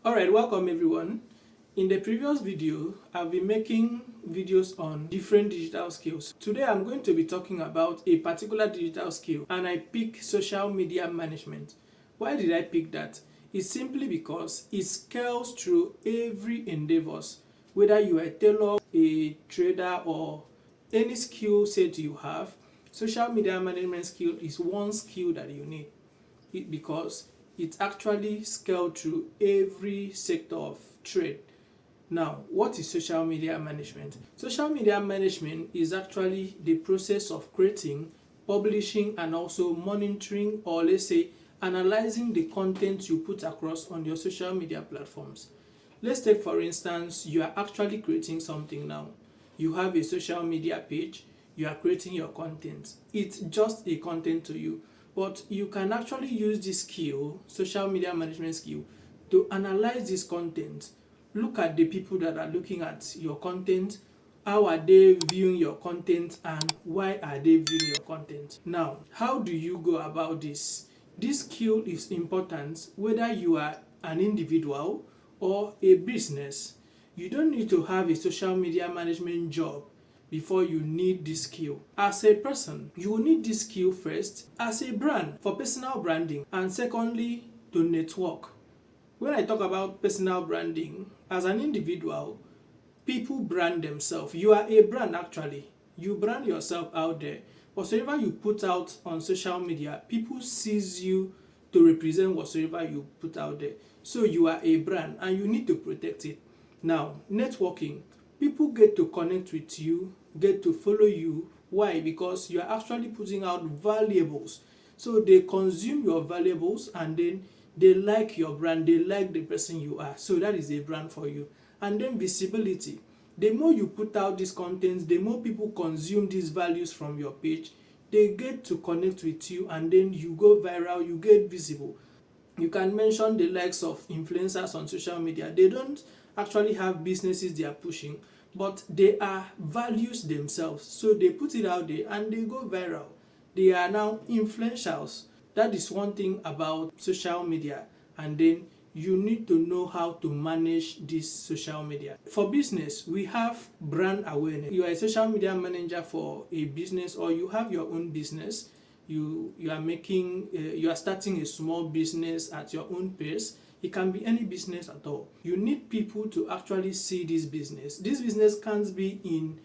Alright, welcome everyone. In the previous video, I've been making videos on different digital skills. Today I'm going to be talking about a particular digital skill, and I pick social media management. Why did I pick that? It's simply because it scales through every endeavors, whether you are a tailor, a trader, or any skill set you have. Social media management skill is one skill that you need because it actually scaled through every sector of trade. Now, what is social media management? Social media management is actually the process of creating, publishing, and also monitoring, or let's say analyzing the content you put across on your social media platforms. Let's take, for instance, you are actually creating something now. You have a social media page, you are creating your content. It's just a content to you. But you can actually use this skill, social media management skill, to analyze this content. Look at the people that are looking at your content. How are they viewing your content, and why are they viewing your content? Now, how do you go about this? This skill is important whether you are an individual or a business. You don't need to have a social media management job before you need this skill. As a person, you will need this skill first as a brand for personal branding, and secondly, to network. When I talk about personal branding, as an individual, people brand themselves. You are a brand actually. You brand yourself out there. Whatsoever you put out on social media, people sees you to represent whatsoever you put out there. So you are a brand and you need to protect it. Now, networking. People get to connect with you, get to follow you. Why? Because you are actually putting out valuables. So they consume your valuables and then they like your brand, they like the person you are. So that is a brand for you. And then visibility. The more you put out this content, the more people consume these values from your page. They get to connect with you and then you go viral, you get visible. You can mention the likes of influencers on social media. They don't actually have businesses they are pushing, but they are values themselves. So they put it out there and they go viral. They are now influentials. That is one thing about social media. And then you need to know how to manage this social media. For business, we have brand awareness. You are a social media manager for a business, or you have your own business. You are starting a small business at your own pace. It can be any business at all. You need people to actually see this business. This business can't be in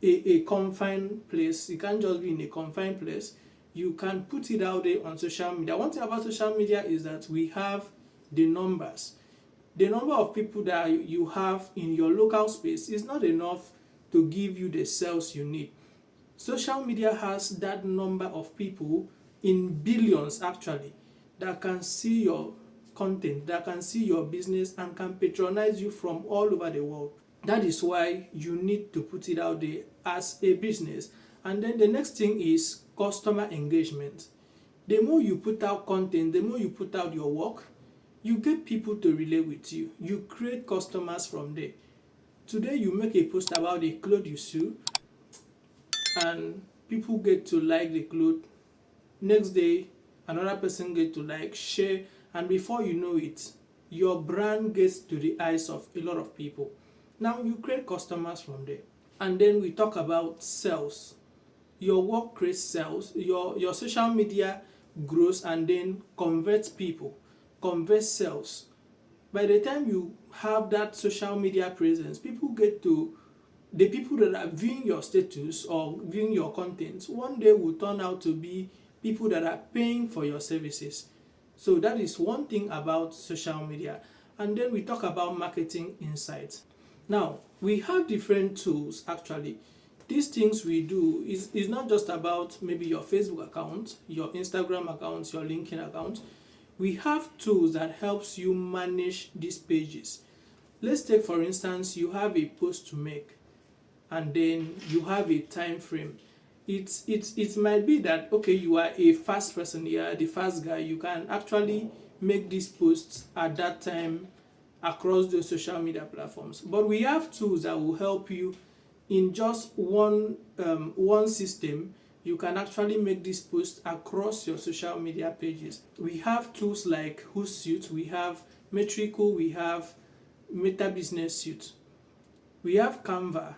a confined place. It can't just be in a confined place. You can put it out there on social media. One thing about social media is that we have the numbers. The number of people that you have in your local space is not enough to give you the sales you need. Social media has that number of people in billions actually that can see your content, that can see your business and can patronize you from all over the world. That is why you need to put it out there as a business. And then the next thing is customer engagement. The more you put out content, the more you put out your work, you get people to relate with you. You create customers from there. Today you make a post about a clothes you sew, and people get to like the clothes. Next day, another person get to like, share, and before you know it, your brand gets to the eyes of a lot of people. Now you create customers from there. And then we talk about sales. Your work creates sales. Your social media grows and then converts people, converts sales. By the time you have that social media presence, the people that are viewing your status or viewing your content one day will turn out to be people that are paying for your services. So that is one thing about social media. And then we talk about marketing insights. Now, we have different tools actually. These things we do is not just about maybe your Facebook account, your Instagram account, your LinkedIn account. We have tools that helps you manage these pages. Let's take, for instance, you have a post to make and then you have a time frame. It might be that, okay, you are a fast person, you are the fast guy, you can actually make these posts at that time across the social media platforms. But we have tools that will help you in just one system. You can actually make this post across your social media pages. We have tools like Hootsuite, we have Metricool, we have Meta Business Suite. We have Canva.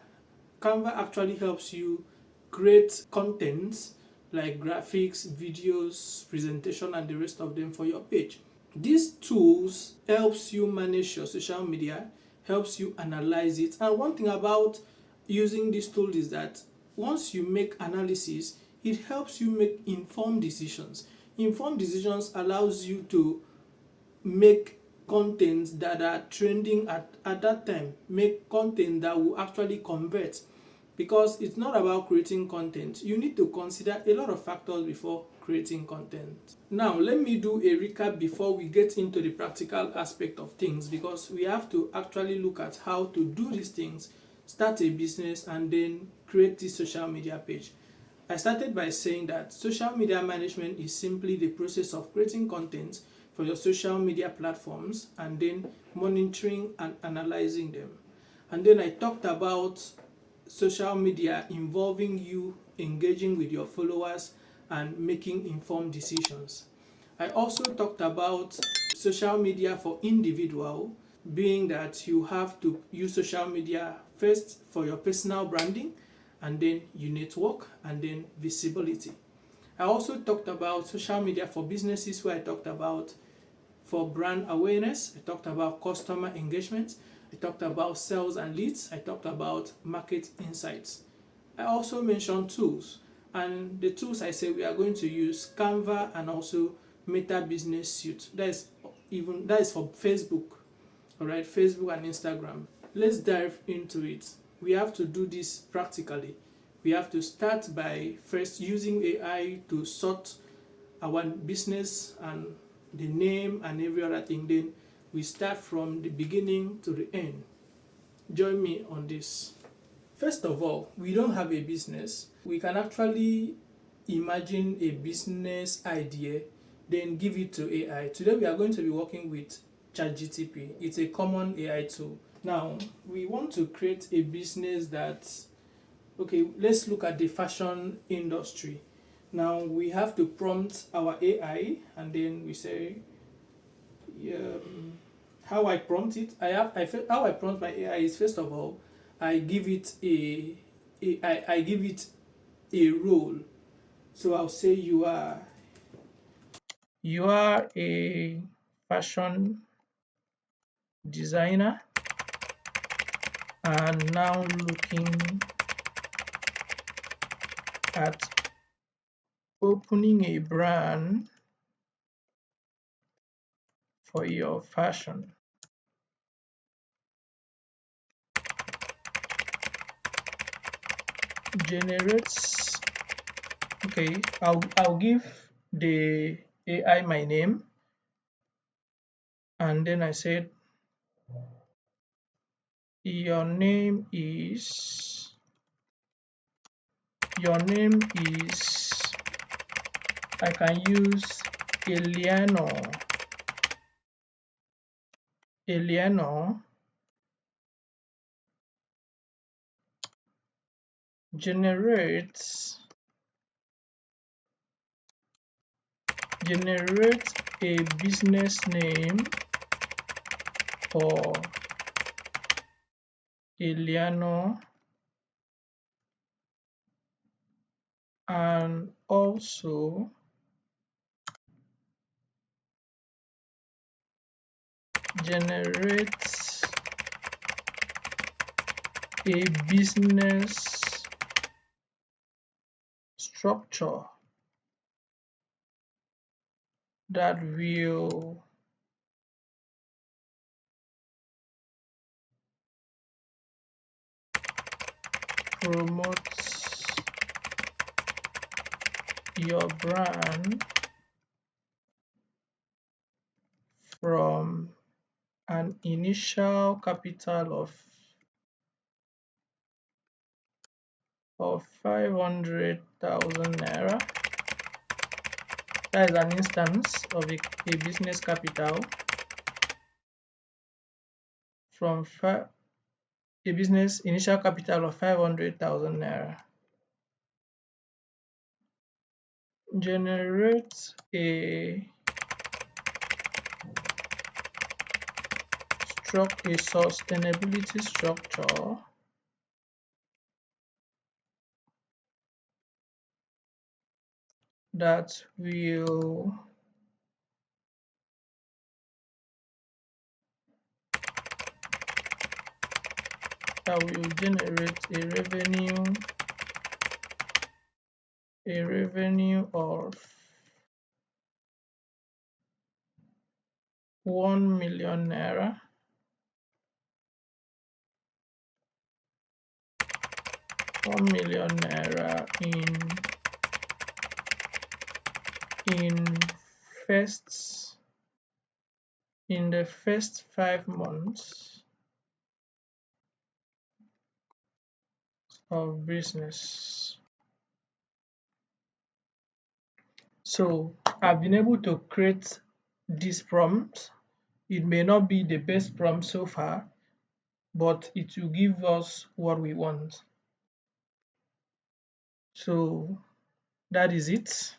Canva actually helps you create contents like graphics, videos, presentation, and the rest of them for your page. These tools helps you manage your social media, helps you analyze it. And one thing about using this tool is that once you make analysis, it helps you make informed decisions. Informed decisions allows you to make content that are trending at that time, make content that will actually convert, because it's not about creating content. You need to consider a lot of factors before creating content. Now let me do a recap before we get into the practical aspect of things, because we have to actually look at how to do these things, start a business, and then create this social media page. I started by saying that social media management is simply the process of creating content for your social media platforms and then monitoring and analyzing them. And then I talked about social media involving you engaging with your followers and making informed decisions. I also talked about social media for individual, being that you have to use social media first for your personal branding, and then you network, and then visibility. I also talked about social media for businesses, where I talked about for brand awareness, I talked about customer engagement, I talked about sales and leads, I talked about market insights. I also mentioned tools, and the tools I said we are going to use Canva and also Meta Business Suite. That is for Facebook, all right, Facebook and Instagram. Let's dive into it. We have to do this practically. We have to start by first using AI to sort our business and the name and every other thing. Then we start from the beginning to the end. Join me on this. First of all, we don't have a business. We can actually imagine a business idea, then give it to AI. Today we are going to be working with ChatGTP. It's a common AI tool. Now, we want to create a business that, okay, let's look at the fashion industry. Now, we have to prompt our AI, and then we say, how I prompt it. How I prompt my AI is, first of all, I give it I give it a role. So I'll say you are a fashion designer and now looking at opening a brand for your fashion. Generates, okay, I'll give the AI my name, and then I said your name is I can use Eleanor generates a business name for Eleanor, and also generates a business structure that will promote your brand from an initial capital of 500,000 naira. That is an instance of a business capital from a business initial capital of 500,000 naira. Generate a sustainability structure that will generate a revenue of 1 million naira in first in the first 5 months of business. So I've been able to create this prompt. It may not be the best prompt so far, but it will give us what we want. So that is it.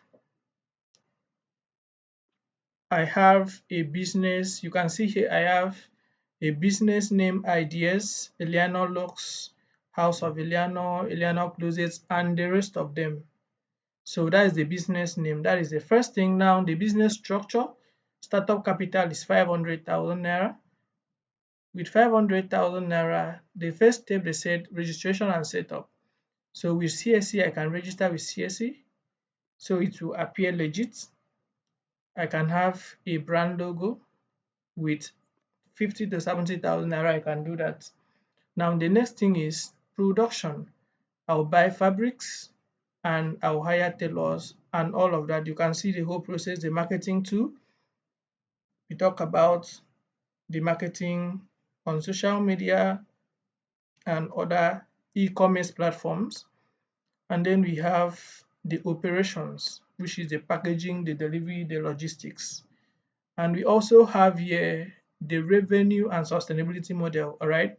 I have a business. You can see here I have a business name ideas, Eleanor Lux, House of Eleanor Closets, and the rest of them. So that is the business name. That is the first thing. Now the business structure, startup capital is 500,000 naira. With 500,000 naira, the first step they said registration and setup. So with CSE, I can register with CSE. So it will appear legit. I can have a brand logo with 50 to 70,000 naira. I can do that. Now the next thing is production. I'll buy fabrics and I'll hire tailors and all of that. You can see the whole process, the marketing too. We talk about the marketing on social media and other e-commerce platforms. And then we have the operations, which is the packaging, the delivery, the logistics. And we also have here the revenue and sustainability model, all right?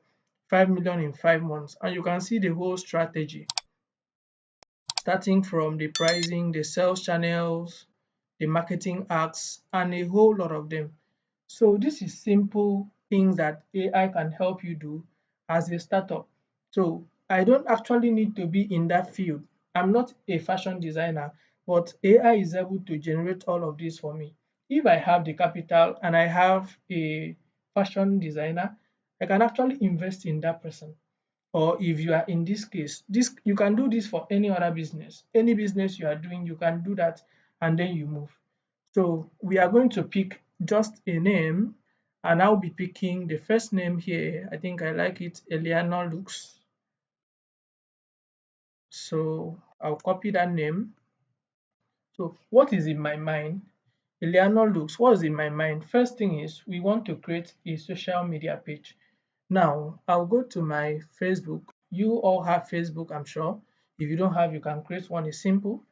5 million in 5 months. And you can see the whole strategy, starting from the pricing, the sales channels, the marketing acts, and a whole lot of them. So this is simple things that AI can help you do as a startup. So I don't actually need to be in that field. I'm not a fashion designer, but AI is able to generate all of this for me. If I have the capital and I have a fashion designer, I can actually invest in that person. Or if you are in this case, this you can do this for any other business. Any business you are doing, you can do that and then you move. So we are going to pick just a name, and I'll be picking the first name here. I think I like it, Eleanor Lux. So I'll copy that name. So what is in my mind? Eleanor Lux, what is in my mind? First thing is we want to create a social media page. Now I'll go to my Facebook. You all have Facebook, I'm sure. If you don't have, you can create one. It's simple.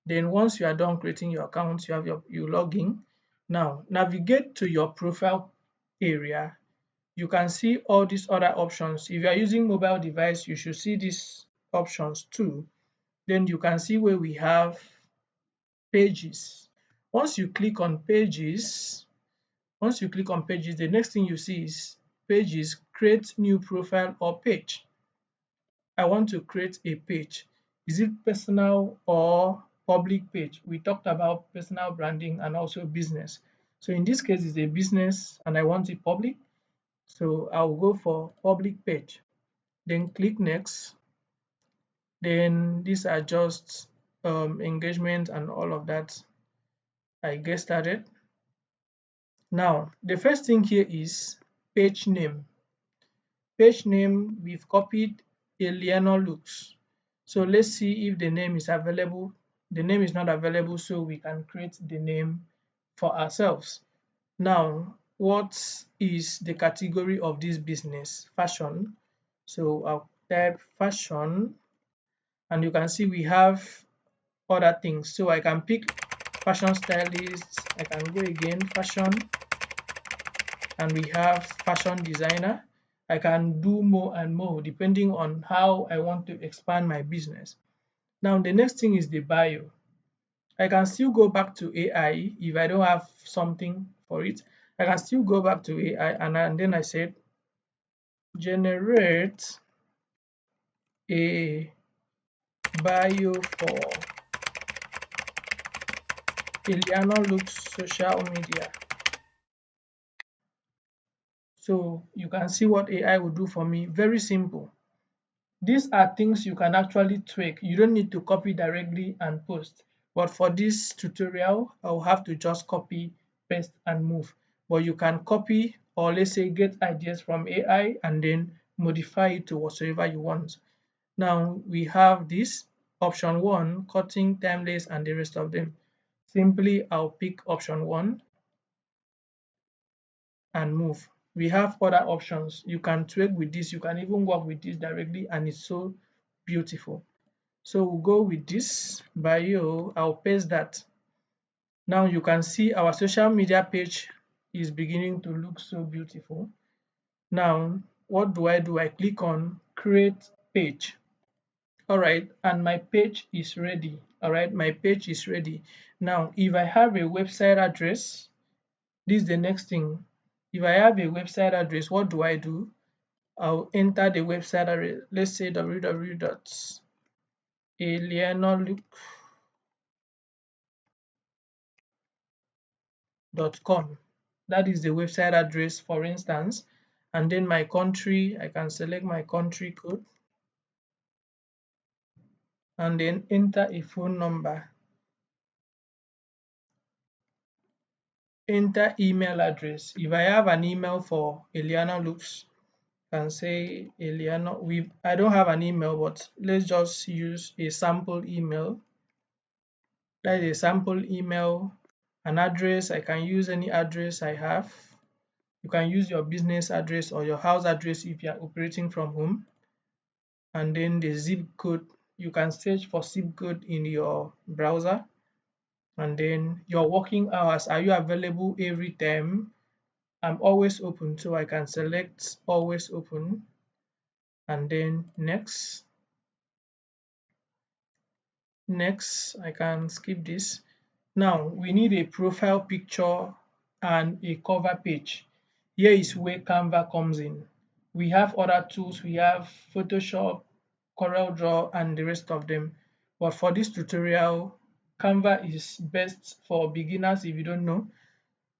Then once you are done creating your account, you log in. Now navigate to your profile area. You can see all these other options. If you are using mobile device, you should see these options too. Then you can see where we have pages. Once you click on pages, the next thing you see is pages, create new profile or page. I want to create a page. Is it personal or public page? We talked about personal branding and also business. So in this case, it's a business and I want it public. So I'll go for public page. Then click next. Then these are just engagement and all of that. I get started. Now, the first thing here is page name. Page name, we've copied Eleanor Lux. So let's see if the name is available. The name is not available, so we can create the name for ourselves. Now, what is the category of this business? Fashion. So I'll type fashion, and you can see we have other things. So I can pick fashion stylist, I can go again, fashion, and we have fashion designer. I can do more and more depending on how I want to expand my business. Now, the next thing is the bio. I can still go back to AI if I don't have something for it. I can still go back to AI and then I said generate a bio for Eliana Looks social media. So you can see what AI will do for me. Very simple. These are things you can actually tweak. You don't need to copy directly and post. But for this tutorial, I'll have to just copy, paste, and move. But you can copy or let's say get ideas from AI and then modify it to whatsoever you want. Now we have this option 1, cutting, timeless, and the rest of them. Simply, I'll pick option 1 and move. We have other options. You can tweak with this. You can even work with this directly, and it's so beautiful. So we'll go with this bio. I'll paste that. Now you can see our social media page is beginning to look so beautiful. Now, what do? I click on create page. All right, and my page is ready. All right, my page is ready. Now, if I have a website address, this is the next thing. If I have a website address, what do? I'll enter the website address. Let's say www.alienoluke.com. That is the website address, for instance. And then my country, I can select my country code and then enter a phone number. Enter email address. If I have an email for Eliana Looks, I can say Eliana. I don't have an email, but let's just use a sample email. That is a sample email. An address, I can use any address I have. You can use your business address or your house address if you are operating from home. And then the zip code, you can search for zip code in your browser. And then your working hours, are you available every time? I'm always open, so I can select always open and then next. Next, I can skip this. Now we need a profile picture and a cover page. Here is where Canva comes in. We have other tools, we have Photoshop, CorelDRAW, and the rest of them. But for this tutorial, Canva is best for beginners if you don't know.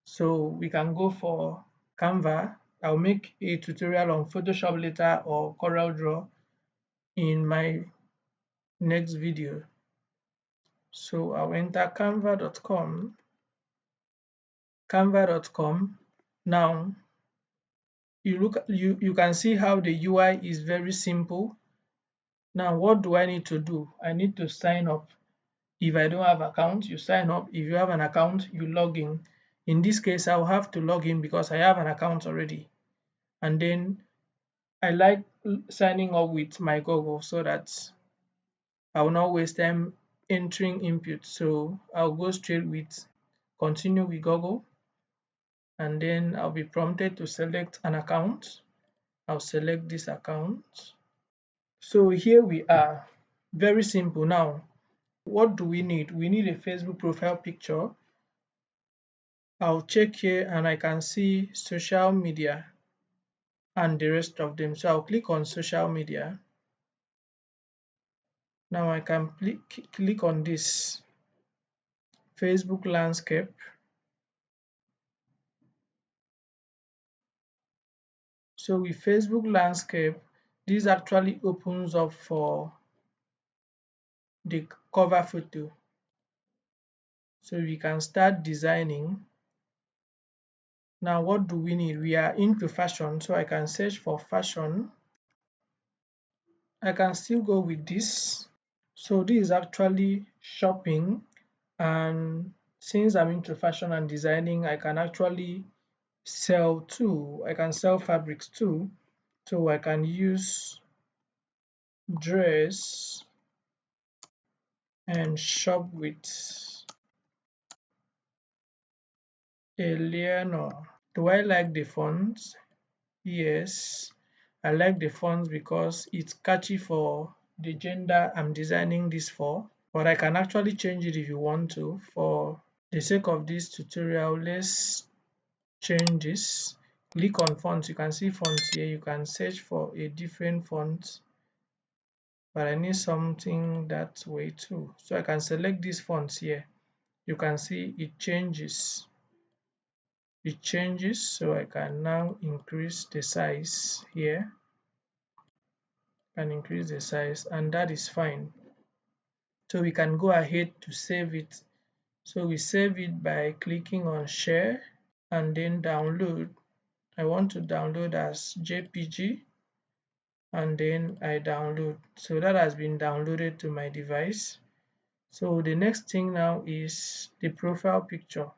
So we can go for Canva. I'll make a tutorial on Photoshop later or CorelDRAW in my next video. So I'll enter canva.com. Canva.com. Now you can see how the UI is very simple. Now what do I need to do? I need to sign up. If I don't have account, you sign up. If you have an account, you log in. In this case, I'll have to log in because I have an account already. And then I like signing up with my Google so that I will not waste time entering input. So I'll go straight with continue with Google, and then I'll be prompted to select an account. I'll select this account. So here we are. Very simple. Now, what do we need? We need a Facebook profile picture. I'll check here and I can see social media and the rest of them. So I'll click on social media. Now I can click on this Facebook landscape. So with Facebook landscape, this actually opens up for the cover photo. So we can start designing. Now what do we need? We are into fashion, so I can search for fashion. I can still go with this. So this is actually shopping, and since I'm into fashion and designing, I can actually sell too. I can sell fabrics too. So I can use dress and shop with Eleanor. Do I like the fonts? Yes, I like the fonts because it's catchy for the gender I'm designing this for. But I can actually change it if you want to. For the sake of this tutorial, let's change this. click on fonts. You can see fonts here. You can search for a different font, but I need something that way too. So I can select these fonts here. You can see it changes. It changes, so I can now increase the size here. Can increase the size, and that is fine. So we can go ahead to save it. So we save it by clicking on share and then download. I want to download as JPG, and then I download. So that has been downloaded to my device. So the next thing now is the profile picture.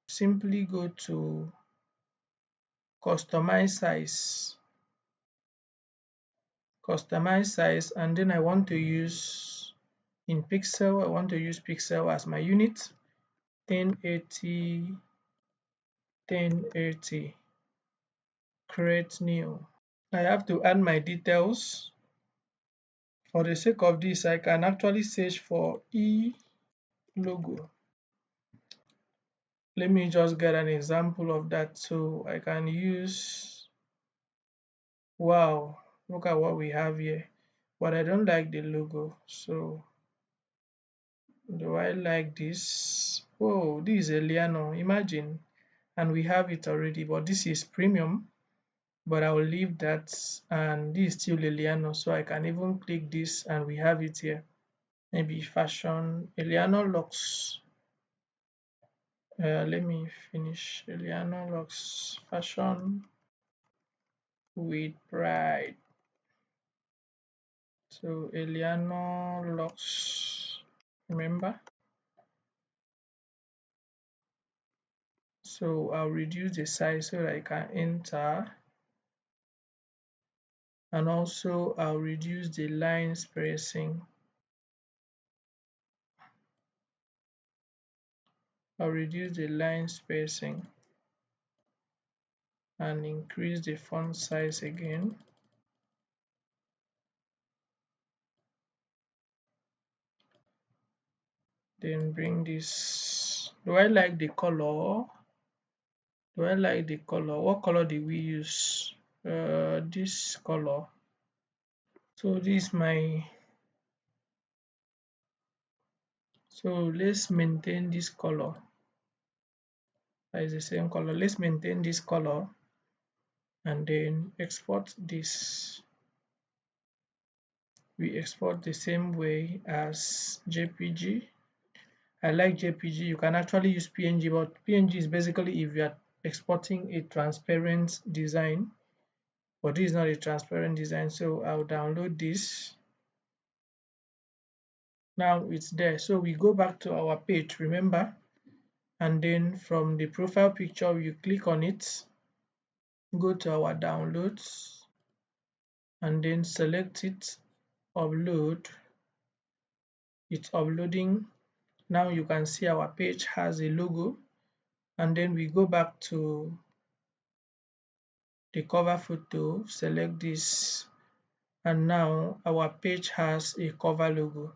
Simply go to customize size, and then I want to use in pixel. I want to use pixel as my unit. 1080, 1080, create new. I have to add my details. For the sake of this, I can actually search for logo. Let me just get an example of that. So I can use, wow, look at what we have here. But I don't like the logo. So do I like this? Oh, this is Eliano, imagine. And we have it already, but this is premium. But I will leave that, and this is still Eliano, so I can even click this and we have it here. Maybe fashion, Eliano looks, let me finish. Eliano looks fashion with pride. So Eliano looks, remember? So I'll reduce the size so that I can enter, and also I'll reduce the line spacing. I'll reduce the line spacing and increase the font size again. Then bring this. Do I like the color? Do I like the color? What color did we use? This color. So this is my, so let's maintain this color. That is the same color. Let's maintain this color and then export this. We export the same way as JPG. I like JPG. You can actually use PNG, but PNG is basically if you are exporting a transparent design, but this is not a transparent design. So I'll download this. Now it's there. So we go back to our page, remember, and then from the profile picture, you click on it, go to our downloads, and then select it, upload. It's uploading. Now you can see our page has a logo, and then we go back to the cover photo, select this, and now our page has a cover logo.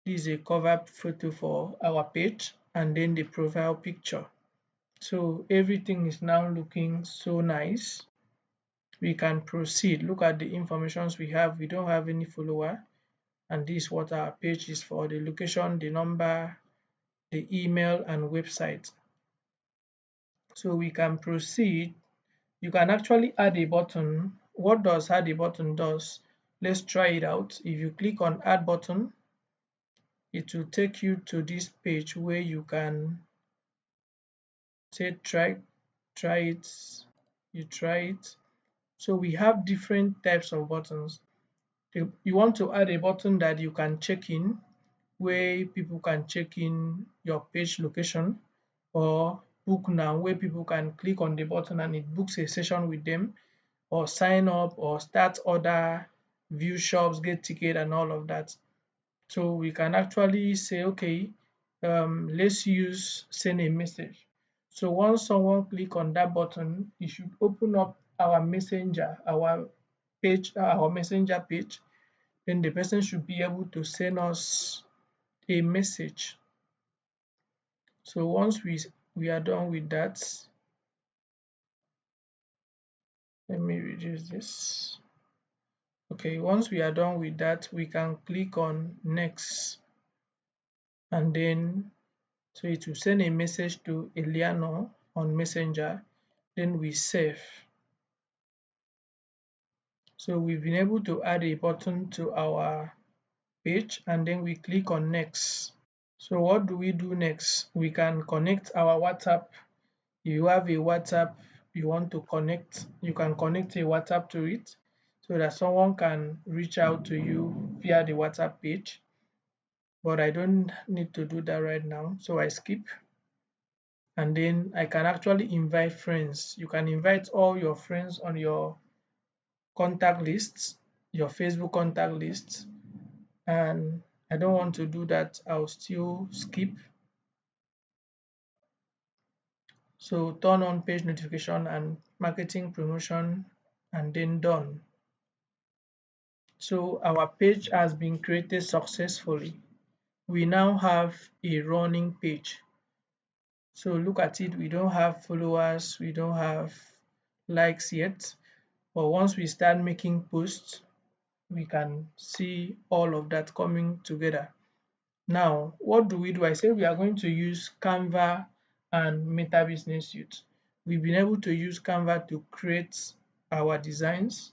This is a cover photo for our page, and then the profile picture. So everything is now looking so nice. We can proceed. Look at the informations we have. We don't have any follower, and this is what our page is for: the location, the number, the email, and website. So we can proceed. You can actually add a button. What does add a button does? Let's try it out. If you click on add button, it will take you to this page where you can say try it, you try it. So we have different types of buttons. You want to add a button that you can check in, where people can check in your page location, or book now, where people can click on the button and it books a session with them, or sign up, or start order, view shops, get ticket, and all of that. So we can actually say, okay, let's use send a message. So once someone click on that button, it should open up our messenger, our page, our messenger page. Then the person should be able to send us a message. So once we are done with that, Let me reduce this. Okay, once we are done with that, we can click on next, and then so it will send a message to Eliano on Messenger, then we save. So we've been able to add a button to our page, and then we click on next. So what do we do next? We can connect our WhatsApp. If you have a WhatsApp you want to connect, you can connect a WhatsApp to it so that someone can reach out to you via the WhatsApp page. But I don't need to do that right now, so I skip. And then I can actually invite friends. You can invite all your friends on your contact lists, your Facebook contact lists. And I don't want to do that, I'll still skip. So turn on page notification and marketing promotion, and then done. So our page has been created successfully. We now have a running page. So look at it, we don't have followers, we don't have likes yet, but once we start making posts, we can see all of that coming together. Now, what do? I said we are going to use Canva and Meta Business Suite. We've been able to use Canva to create our designs,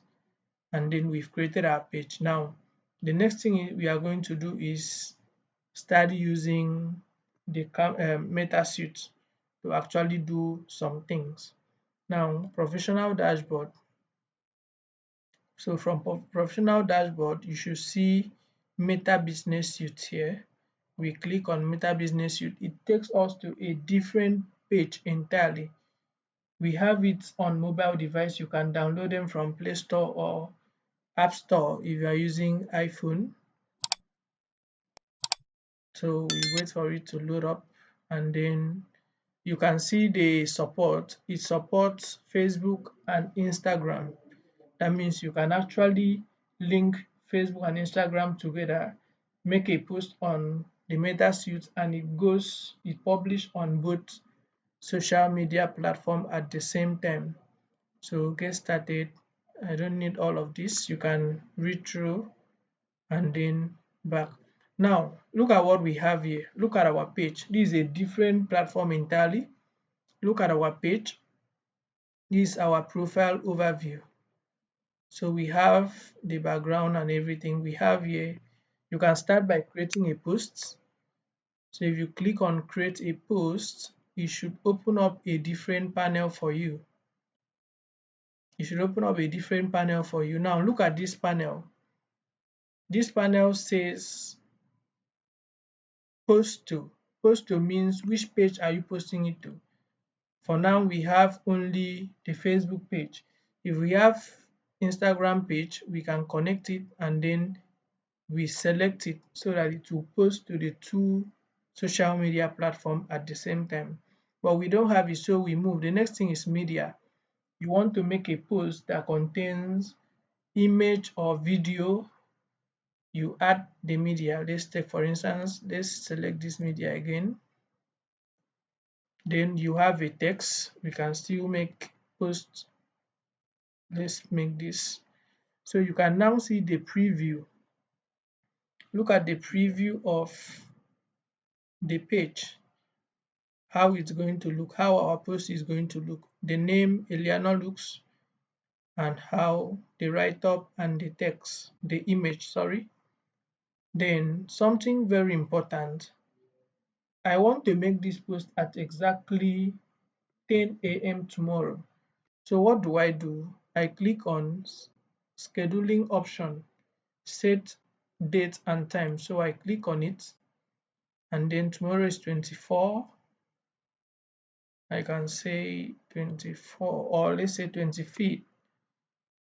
and then we've created our page. Now, the next thing we are going to do is start using the Meta Suite to actually do some things. Now, professional dashboard. So from professional dashboard, you should see Meta Business Suite here. We click on Meta Business Suite, it takes us to a different page entirely. We have it on mobile device. You can download them from Play Store or App Store if you are using iPhone. So we wait for it to load up, and then you can see the support. It supports Facebook and Instagram. That means you can actually link Facebook and Instagram together, make a post on the Meta Suite, and it publishes on both social media platform at the same time. So get started. I don't need all of this. You can read through and then back. Now look at what we have here. Look at our page. This is a different platform entirely. Look at our page. This is our profile overview. So we have the background and everything we have here. You can start by creating a post. So if you click on create a post, it should open up a different panel for you. It should open up a different panel for you. Now look at this panel. This panel says post to. Post to means which page are you posting it to. For now, we have only the Facebook page. If we have Instagram page, we can connect it, and then we select it so that it will post to the two social media platforms at the same time. But we don't have it, so we move. The next thing is media. You want to make a post that contains image or video, you add the media. Let's take, for instance, let's select this media again. Then you have a text. We can still make posts. Let's make this. So you can now see the preview. Look at the preview of the page, how it's going to look, how our post is going to look, the name Eliana looks, and how the write-up and the text, the image, sorry. Then something very important, I want to make this post at exactly 10 a.m. tomorrow. So what do? I click on scheduling option, set date and time. So I click on it, and then tomorrow is 24. I can say 24, or let's say 25th.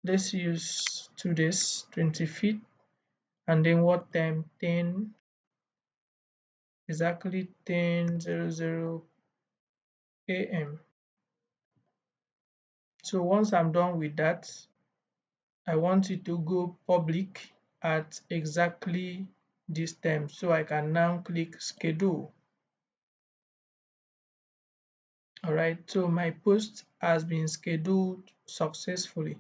Let's use 2 days, 25th, and then what time? 10, exactly 10:00 a.m. So once I'm done with that, I want it to go public at exactly this time. So I can now click schedule. All right, so my post has been scheduled successfully.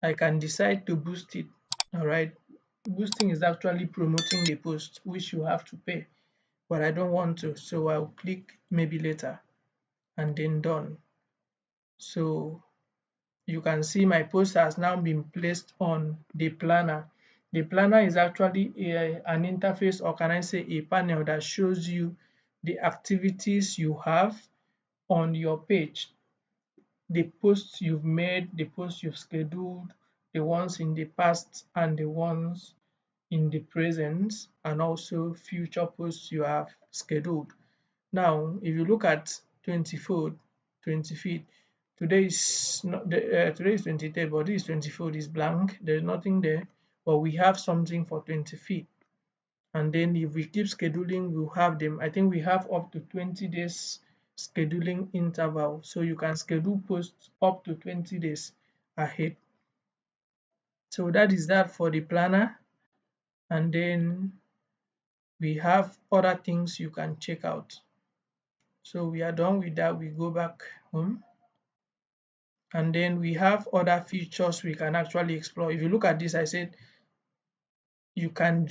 I can decide to boost it. All right, boosting is actually promoting the post, which you have to pay, but I don't want to, so I'll click maybe later and then done. So you can see my post has now been placed on the planner. The planner is actually an interface, or can I say a panel, that shows you the activities you have on your page, the posts you've made, the posts you've scheduled, the ones in the past and the ones in the present, and also future posts you have scheduled. Now, if you look at 24th, 25th, today is not today is 23rd, but this 24th is blank. There's nothing there, but we have something for 25th. And then if we keep scheduling, we'll have them. I think we have up to 20 days scheduling interval, so you can schedule posts up to 20 days ahead. So that is that for the planner. And then we have other things you can check out. So we are done with that. We go back home. And then we have other features we can actually explore. If you look at this, I said you can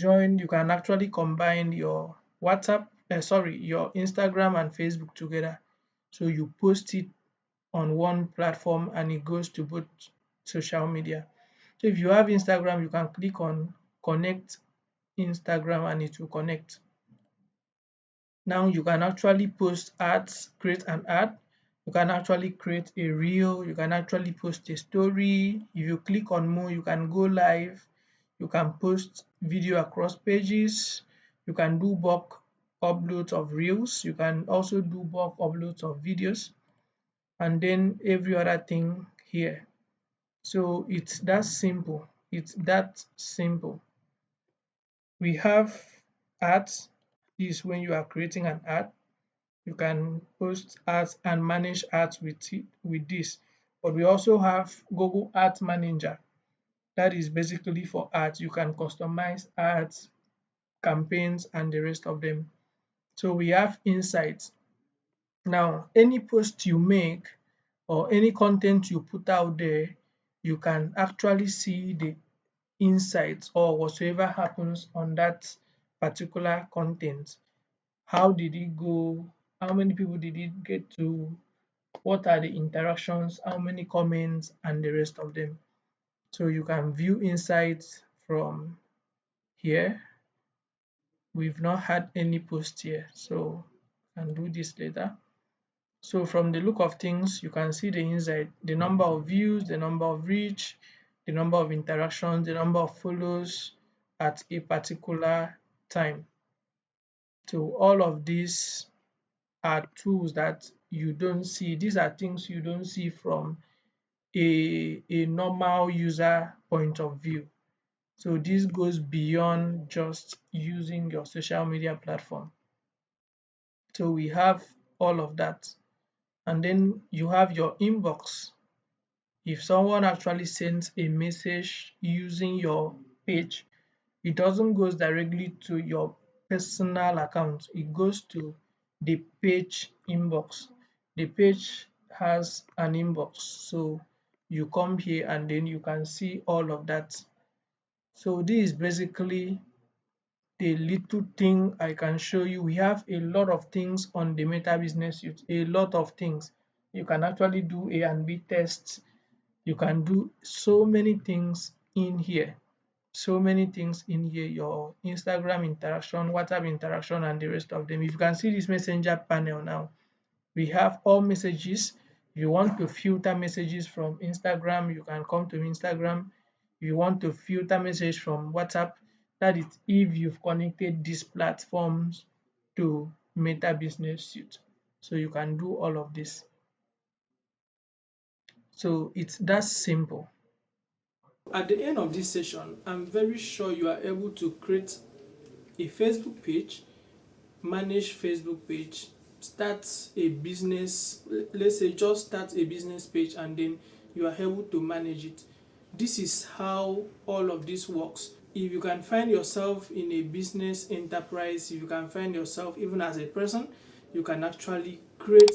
actually combine your your Instagram and Facebook together. So you post it on one platform and it goes to both social media. So if you have Instagram, you can click on connect Instagram and it will connect. Now you can actually post ads, create an ad. You can actually create a reel. You can actually post a story. If you click on more, you can go live. You can post video across pages. You can do bulk uploads of reels. You can also do bulk uploads of videos, and then every other thing here. So it's that simple. It's that simple. We have ads. This is when you are creating an ad. You can post ads and manage ads with this. But we also have Google Ads Manager. That is basically for ads. You can customize ads, campaigns, and the rest of them. So we have insights. Now, any post you make or any content you put out there, you can actually see the insights or whatsoever happens on that particular content. How did it go? How many people did it get to? What are the interactions? How many comments? And the rest of them. So you can view insights from here. We've not had any post here, so I can do this later. So from the look of things, you can see the insight, the number of views, the number of reach, the number of interactions, the number of follows at a particular time. So all of these are tools that you don't see. These are things you don't see from a normal user point of view. So this goes beyond just using your social media platform. So we have all of that. And then you have your inbox. If someone actually sends a message using your page, it doesn't go directly to your personal account. It goes to the page inbox. The page has an inbox. So you come here and then you can see all of that. So this is basically the little thing I can show you. We have a lot of things on the Meta Business Suite, a lot of things. You can actually do A and B tests. You can do so many things in here. So many things in here, your Instagram interaction, WhatsApp interaction, and the rest of them. If you can see this messenger panel now, we have all messages. If you want to filter messages from Instagram, you can come to Instagram. If you want to filter message from WhatsApp, that is if you've connected these platforms to Meta Business Suite. So you can do all of this. So it's that simple. At the end of this session, I'm very sure you are able to create a Facebook page, manage Facebook page, start a business, let's say just start a business page, and then you are able to manage it. This is how all of this works. If you can find yourself in a business enterprise, if you can find yourself even as a person, you can actually create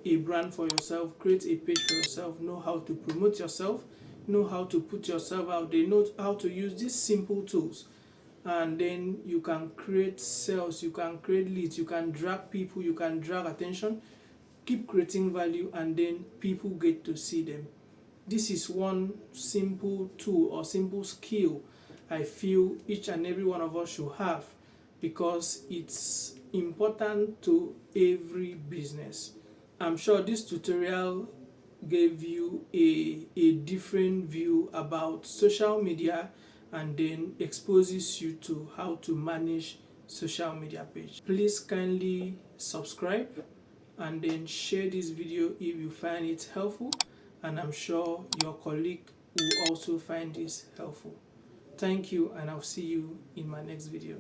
a brand for yourself, create a page for yourself, know how to promote yourself, know how to put yourself out there, know how to use these simple tools, and then you can create sales, you can create leads, you can drag people, you can drag attention, keep creating value, and then people get to see them. This is one simple tool or simple skill I feel each and every one of us should have, because it's important to every business. I'm sure this tutorial gave you a different view about social media, and then exposes you to how to manage social media page. Please kindly subscribe and then share this video if you find it helpful, and I'm sure your colleague will also find this helpful. Thank you, and I'll see you in my next video.